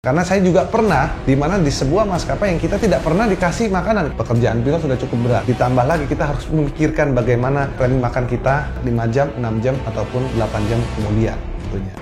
Karena saya juga pernah di mana di sebuah maskapai yang kita tidak pernah dikasih makanan. Pekerjaan pilot sudah cukup berat. Ditambah lagi kita harus memikirkan bagaimana planning makan kita 5 jam, 6 jam, ataupun 8 jam kemudian tentunya.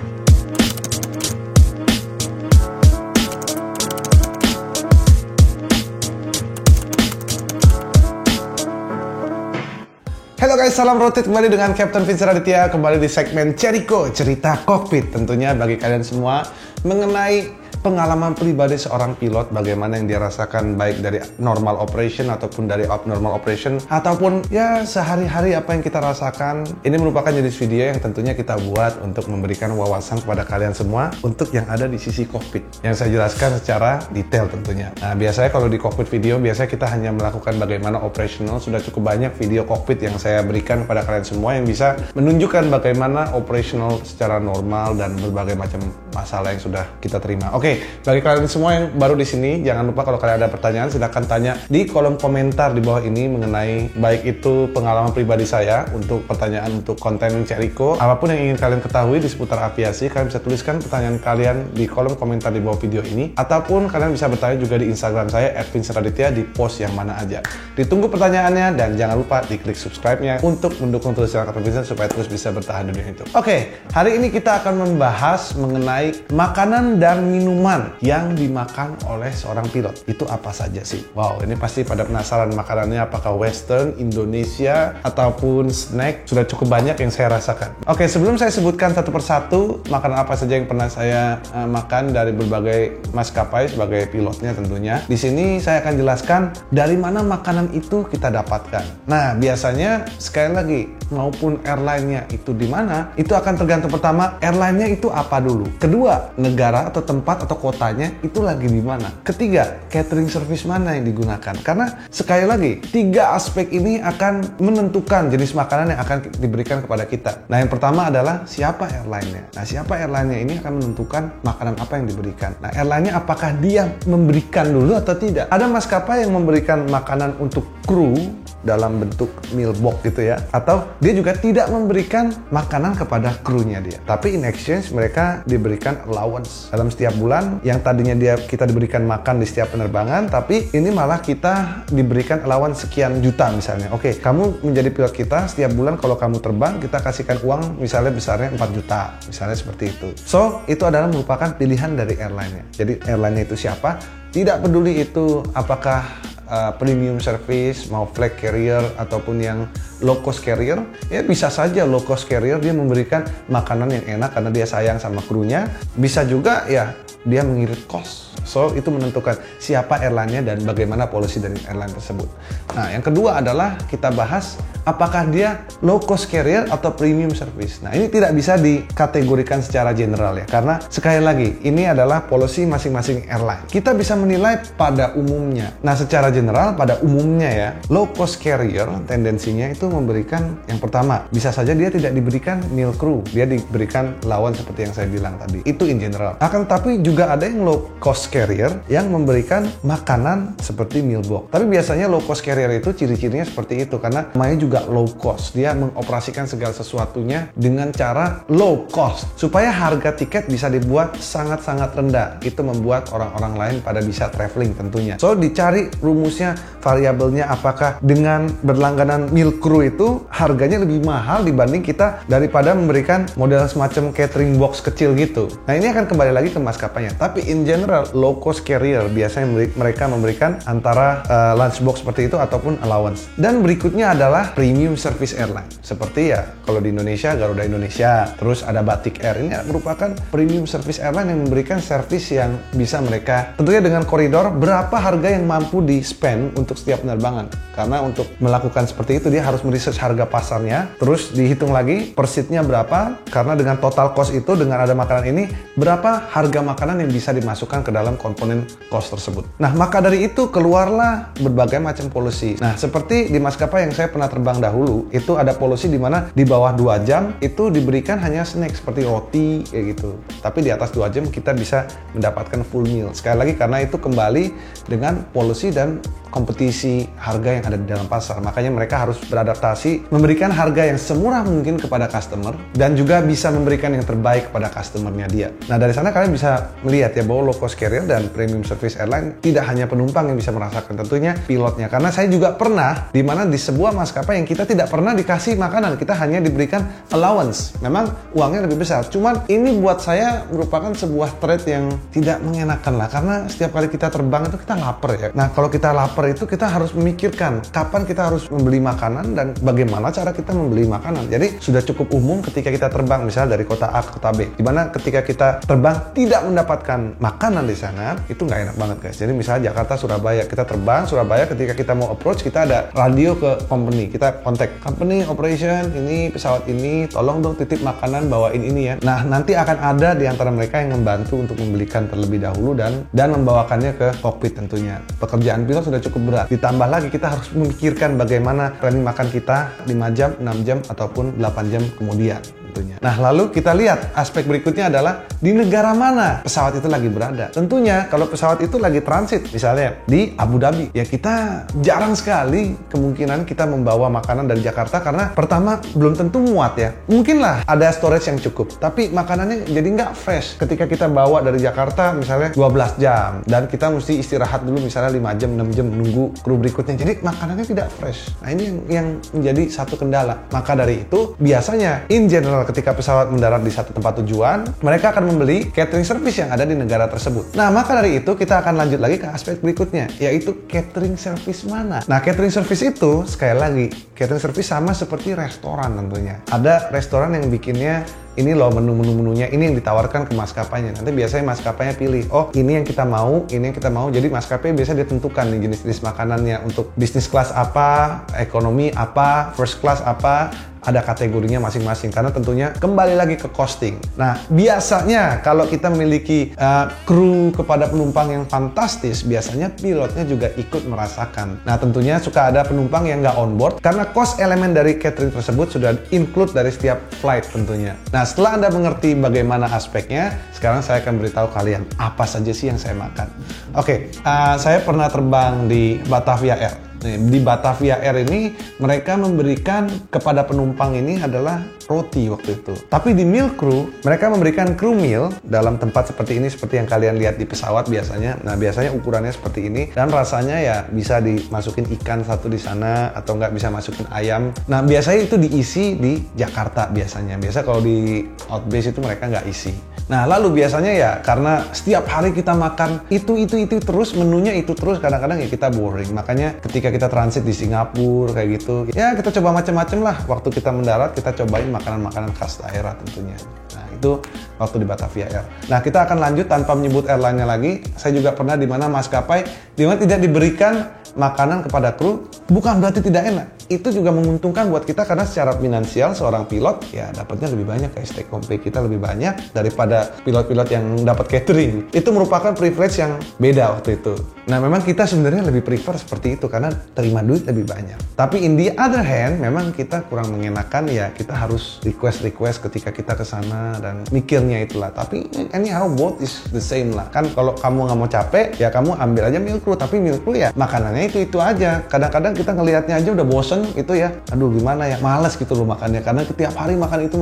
Halo guys, salam rotate kembali dengan Captain Vincent Raditya. Kembali di segmen Jericho, cerita kokpit. Tentunya bagi kalian semua mengenai pengalaman pribadi seorang pilot, bagaimana yang dia rasakan baik dari normal operation ataupun dari abnormal operation, ataupun ya sehari-hari apa yang kita rasakan. Ini merupakan jenis video yang tentunya kita buat untuk memberikan wawasan kepada kalian semua untuk yang ada di sisi kokpit, yang saya jelaskan secara detail tentunya. Nah, biasanya kalau di kokpit video, biasanya kita hanya melakukan bagaimana operational. Sudah cukup banyak video kokpit yang saya berikan kepada kalian semua yang bisa menunjukkan bagaimana operational secara normal dan berbagai macam masalah yang sudah kita terima. Oke, bagi kalian semua yang baru di sini, jangan lupa kalau kalian ada pertanyaan silahkan tanya di kolom komentar di bawah ini mengenai baik itu pengalaman pribadi saya untuk pertanyaan untuk konten Jericho, apapun yang ingin kalian ketahui di seputar aviasi, kalian bisa tuliskan pertanyaan kalian di kolom komentar di bawah video ini, ataupun kalian bisa bertanya juga di Instagram saya @vincentraditya di post yang mana aja. Ditunggu pertanyaannya dan jangan lupa diklik subscribe-nya untuk mendukung terus channel Captain Vincent supaya terus bisa bertahan di dunia itu. Oke, hari ini kita akan membahas mengenai makanan dan minuman yang dimakan oleh seorang pilot. Itu apa saja sih? Wow, ini pasti pada penasaran makanannya apakah western, Indonesia, ataupun snack. Sudah cukup banyak yang saya rasakan. Oke, sebelum saya sebutkan satu persatu makanan apa saja yang pernah saya makan dari berbagai maskapai sebagai pilotnya tentunya. Di sini saya akan jelaskan dari mana makanan itu kita dapatkan. Nah, biasanya sekali lagi maupun airline-nya itu di mana, itu akan tergantung pertama airline-nya itu apa dulu. Kedua, negara atau tempat atau kotanya itu lagi di mana. Ketiga, catering service mana yang digunakan. Karena sekali lagi, tiga aspek ini akan menentukan jenis makanan yang akan diberikan kepada kita. Nah, yang pertama adalah siapa airline-nya. Nah, siapa airline-nya ini akan menentukan makanan apa yang diberikan. Nah, airline-nya apakah dia memberikan dulu atau tidak. Ada maskapai yang memberikan makanan untuk kru dalam bentuk meal box gitu ya, atau dia juga tidak memberikan makanan kepada krunya dia, tapi in exchange mereka diberikan allowance dalam setiap bulan. Yang tadinya kita diberikan makan di setiap penerbangan, tapi ini malah kita diberikan allowance sekian juta misalnya. Oke, kamu menjadi pilot kita, setiap bulan kalau kamu terbang kita kasihkan uang misalnya besarnya 4 juta misalnya seperti itu. So itu adalah merupakan pilihan dari airline-nya. Jadi airline-nya itu siapa, tidak peduli itu apakah premium service, mau flag carrier ataupun yang low cost carrier, ya bisa saja low cost carrier dia memberikan makanan yang enak karena dia sayang sama krunya. Bisa juga ya dia mengirit cost. So itu menentukan siapa airline-nya dan bagaimana policy dari airline tersebut. Nah, yang kedua adalah kita bahas apakah dia low cost carrier atau premium service. Nah, ini tidak bisa dikategorikan secara general ya, karena sekali lagi ini adalah policy masing-masing airline. Kita bisa menilai pada umumnya. Nah, secara general pada umumnya ya, low cost carrier tendensinya itu memberikan yang pertama, bisa saja dia tidak diberikan meal crew, dia diberikan lawan seperti yang saya bilang tadi. Itu in general. Akan tapi juga ada yang low cost carrier yang memberikan makanan seperti meal box. Tapi biasanya low cost carrier itu ciri-cirinya seperti itu karena namanya juga low cost. Dia mengoperasikan segala sesuatunya dengan cara low cost supaya harga tiket bisa dibuat sangat-sangat rendah. Itu membuat orang-orang lain pada bisa traveling tentunya. So dicari rumusnya, variabelnya apakah dengan berlangganan meal crew itu harganya lebih mahal dibanding kita daripada memberikan model semacam catering box kecil gitu. Nah, ini akan kembali lagi ke maskapainya. Tapi in general low cost carrier biasanya mereka memberikan antara lunchbox seperti itu ataupun allowance. Dan berikutnya adalah premium service airline. Seperti ya kalau di Indonesia Garuda Indonesia, terus ada Batik Air. Ini merupakan premium service airline yang memberikan service yang bisa mereka tentunya dengan koridor berapa harga yang mampu di spend untuk setiap penerbangan. Karena untuk melakukan seperti itu dia harus meresearch harga pasarnya, terus dihitung lagi per seatnya berapa, karena dengan total cost itu dengan ada makanan ini berapa harga makanan yang bisa dimasukkan ke dalam dalam komponen cost tersebut. Nah, maka dari itu keluarlah berbagai macam policy. Nah, seperti di maskapai yang saya pernah terbang dahulu, itu ada policy di mana di bawah 2 jam itu diberikan hanya snack seperti roti kayak gitu. Tapi di atas 2 jam kita bisa mendapatkan full meal. Sekali lagi karena itu kembali dengan policy dan kompetisi harga yang ada di dalam pasar. Makanya mereka harus beradaptasi, memberikan harga yang semurah mungkin kepada customer dan juga bisa memberikan yang terbaik kepada customernya dia. Nah, dari sana kalian bisa melihat ya bahwa low cost carrier dan premium service airline tidak hanya penumpang yang bisa merasakan, tentunya pilotnya. Karena saya juga pernah di mana di sebuah maskapai yang kita tidak pernah dikasih makanan, kita hanya diberikan allowance. Memang uangnya lebih besar. Cuman ini buat saya merupakan sebuah trade yang tidak mengenakan lah, karena setiap kali kita terbang itu kita lapar ya. Nah, kalau kita lapar itu kita harus memikirkan kapan kita harus membeli makanan dan bagaimana cara kita membeli makanan. Jadi sudah cukup umum ketika kita terbang misalnya dari kota A ke kota B, dimana ketika kita terbang tidak mendapatkan makanan di sana, itu nggak enak banget guys. Jadi misalnya Jakarta Surabaya, kita terbang Surabaya, ketika kita mau approach kita ada radio ke company, kita kontak company operation, ini pesawat ini tolong dong titip makanan bawain ini ya. Nah, nanti akan ada di antara mereka yang membantu untuk membelikan terlebih dahulu dan membawakannya ke kokpit. Tentunya pekerjaan pilot sudah cukup berat, ditambah lagi kita harus memikirkan bagaimana planning makan kita 5 jam, 6 jam ataupun 8 jam kemudian tentunya. Nah, lalu kita lihat aspek berikutnya adalah di negara mana pesawat itu lagi berada. Tentunya kalau pesawat itu lagi transit misalnya di Abu Dhabi, ya kita jarang sekali kemungkinan kita membawa makanan dari Jakarta karena pertama belum tentu muat ya. Mungkin lah ada storage yang cukup, tapi makanannya jadi nggak fresh ketika kita bawa dari Jakarta misalnya 12 jam dan kita mesti istirahat dulu misalnya 5 jam, 6 jam menunggu kru berikutnya. Jadi makanannya tidak fresh. Nah, ini yang menjadi satu kendala. Maka dari itu biasanya in general ketika pesawat mendarat di satu tempat tujuan, mereka akan membeli catering service yang ada di negara tersebut. Nah, maka dari itu kita akan lanjut lagi ke aspek berikutnya, yaitu catering service mana. Nah, catering service itu sekali lagi, catering service sama seperti restoran tentunya. Ada restoran yang bikinnya ini loh menu-menunya, ini yang ditawarkan ke maskapainya. Nanti biasanya maskapainya pilih, oh ini yang kita mau, ini yang kita mau. Jadi maskapai biasanya ditentukan nih jenis-jenis makanannya untuk bisnis kelas apa, ekonomi apa, first class apa, ada kategorinya masing-masing karena tentunya kembali lagi ke costing. Nah, biasanya kalau kita memiliki kru kepada penumpang yang fantastis, biasanya pilotnya juga ikut merasakan. Nah, tentunya suka ada penumpang yang nggak on board karena cost elemen dari catering tersebut sudah include dari setiap flight tentunya. Nah, setelah Anda mengerti bagaimana aspeknya, sekarang saya akan beritahu kalian apa saja sih yang saya makan. Oke, saya pernah terbang di Batavia Air. Di Batavia Air ini mereka memberikan kepada penumpang ini adalah roti waktu itu. Tapi di meal crew mereka memberikan crew meal dalam tempat seperti ini, seperti yang kalian lihat di pesawat biasanya. Nah, biasanya ukurannya seperti ini dan rasanya ya bisa dimasukin ikan satu di sana atau nggak bisa masukin ayam. Nah, biasanya itu diisi di Jakarta biasanya. Biasa kalau di outbase itu mereka nggak isi. Nah, lalu biasanya ya karena setiap hari kita makan itu terus, menunya itu terus, kadang-kadang ya kita boring. Makanya ketika kita transit di Singapura kayak gitu, ya kita coba macam-macam lah. Waktu kita mendarat kita cobain makanan-makanan khas daerah tentunya. Nah, itu waktu di Batavia Air. Nah, kita akan lanjut tanpa menyebut airline-nya lagi. Saya juga pernah di mana maskapai di mana tidak diberikan makanan kepada kru, bukan berarti tidak enak. Itu juga menguntungkan buat kita karena secara finansial seorang pilot ya dapatnya lebih banyak, kayak take home pay kita lebih banyak daripada pilot-pilot yang dapat catering. Itu merupakan privilege yang beda waktu itu. Nah, memang kita sebenarnya lebih prefer seperti itu karena terima duit lebih banyak. Tapi in the other hand, memang kita kurang mengenakan ya kita harus request ketika kita ke sana dan mikirnya itulah. Tapi anyhow both is the same lah. Kan kalau kamu nggak mau capek ya kamu ambil aja meal crew, tapi meal crew ya makanannya itu aja. Kadang-kadang kita ngelihatnya aja udah bosen gitu ya. Aduh gimana ya, males gitu loh makannya karena tiap hari makan itu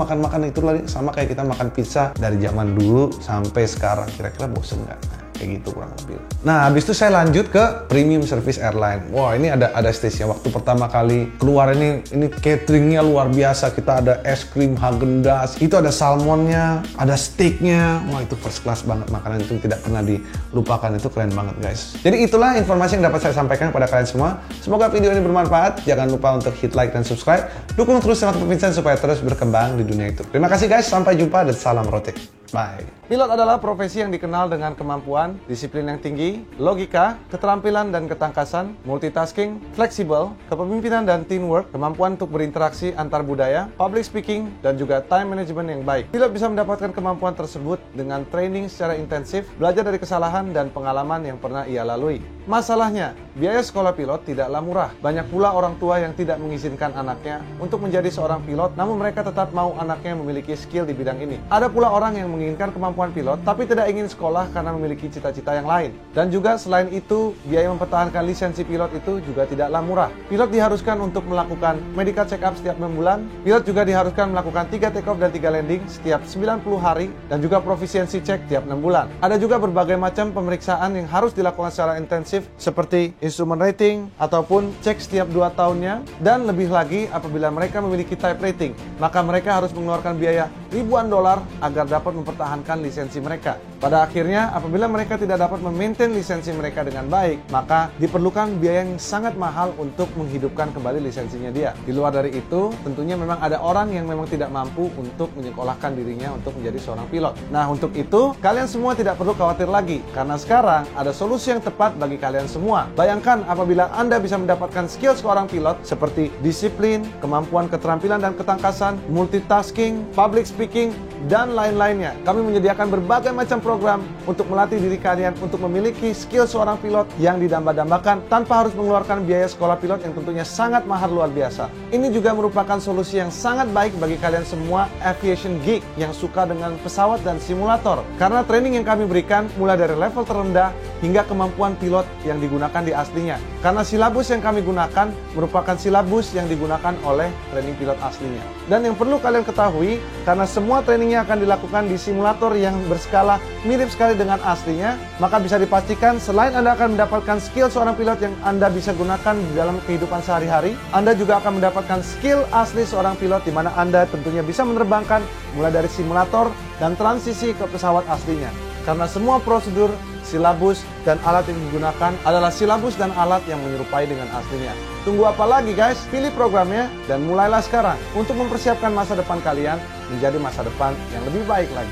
lagi, sama kayak kita makan pizza dari zaman dulu sampai sekarang. Kira-kira bosen nggak? Kayak gitu kurang lebih. Nah, habis itu saya lanjut ke premium service airline. Wah, ini ada stage-nya. Waktu pertama kali keluar ini cateringnya luar biasa. Kita ada es krim Häagen-Dazs, itu ada salmonnya, ada steaknya. Wah, itu first class banget, makanan itu tidak pernah dilupakan. Itu keren banget guys. Jadi itulah informasi yang dapat saya sampaikan kepada kalian semua. Semoga video ini bermanfaat. Jangan lupa untuk hit like dan subscribe. Dukung terus channel Vincent supaya terus berkembang di dunia itu. Terima kasih guys, sampai jumpa dan salam rotik. Bye. Pilot adalah profesi yang dikenal dengan kemampuan, disiplin yang tinggi, logika, keterampilan dan ketangkasan, multitasking, fleksibel, kepemimpinan dan teamwork, kemampuan untuk berinteraksi antar budaya, public speaking, dan juga time management yang baik. Pilot bisa mendapatkan kemampuan tersebut dengan training secara intensif, belajar dari kesalahan dan pengalaman yang pernah ia lalui. Masalahnya, biaya sekolah pilot tidaklah murah. Banyak pula orang tua yang tidak mengizinkan anaknya untuk menjadi seorang pilot, namun mereka tetap mau anaknya memiliki skill di bidang ini. Ada pula orang yang menginginkan kemampuan pilot, tapi tidak ingin sekolah karena memiliki cita-cita yang lain. Dan juga selain itu, biaya mempertahankan lisensi pilot itu juga tidaklah murah. Pilot diharuskan untuk melakukan medical check-up setiap 6 bulan. Pilot juga diharuskan melakukan 3 take-off dan 3 landing setiap 90 hari, dan juga profisiensi cek tiap 6 bulan. Ada juga berbagai macam pemeriksaan yang harus dilakukan secara intensif, seperti instrument rating, ataupun cek setiap 2 tahunnya, dan lebih lagi apabila mereka memiliki type rating, maka mereka harus mengeluarkan biaya ribuan dolar agar dapat mempertahankan lisensi mereka. Pada akhirnya, apabila mereka tidak dapat memaintain lisensi mereka dengan baik, maka diperlukan biaya yang sangat mahal untuk menghidupkan kembali lisensinya dia. Di luar dari itu, tentunya memang ada orang yang memang tidak mampu untuk menyekolahkan dirinya untuk menjadi seorang pilot. Nah, untuk itu, kalian semua tidak perlu khawatir lagi, karena sekarang ada solusi yang tepat bagi kalian semua. Bayangkan apabila Anda bisa mendapatkan skill seorang pilot seperti disiplin, kemampuan keterampilan dan ketangkasan, multitasking, public speaking, dan lain-lainnya. Kami menyediakan berbagai macam program untuk melatih diri kalian untuk memiliki skill seorang pilot yang didamba-dambakan tanpa harus mengeluarkan biaya sekolah pilot yang tentunya sangat mahal luar biasa. Ini juga merupakan solusi yang sangat baik bagi kalian semua aviation geek yang suka dengan pesawat dan simulator. Karena training yang kami berikan mulai dari level terendah hingga kemampuan pilot yang digunakan di aslinya. Karena silabus yang kami gunakan merupakan silabus yang digunakan oleh training pilot aslinya. Dan yang perlu kalian ketahui, karena semua trainingnya akan dilakukan di simulator yang berskala mirip sekali dengan aslinya, maka bisa dipastikan selain Anda akan mendapatkan skill seorang pilot yang Anda bisa gunakan di dalam kehidupan sehari-hari, Anda juga akan mendapatkan skill asli seorang pilot di mana Anda tentunya bisa menerbangkan mulai dari simulator dan transisi ke pesawat aslinya. Karena semua prosedur, silabus, dan alat yang digunakan adalah silabus dan alat yang menyerupai dengan aslinya. Tunggu apa lagi guys? Pilih programnya dan mulailah sekarang untuk mempersiapkan masa depan kalian menjadi masa depan yang lebih baik lagi.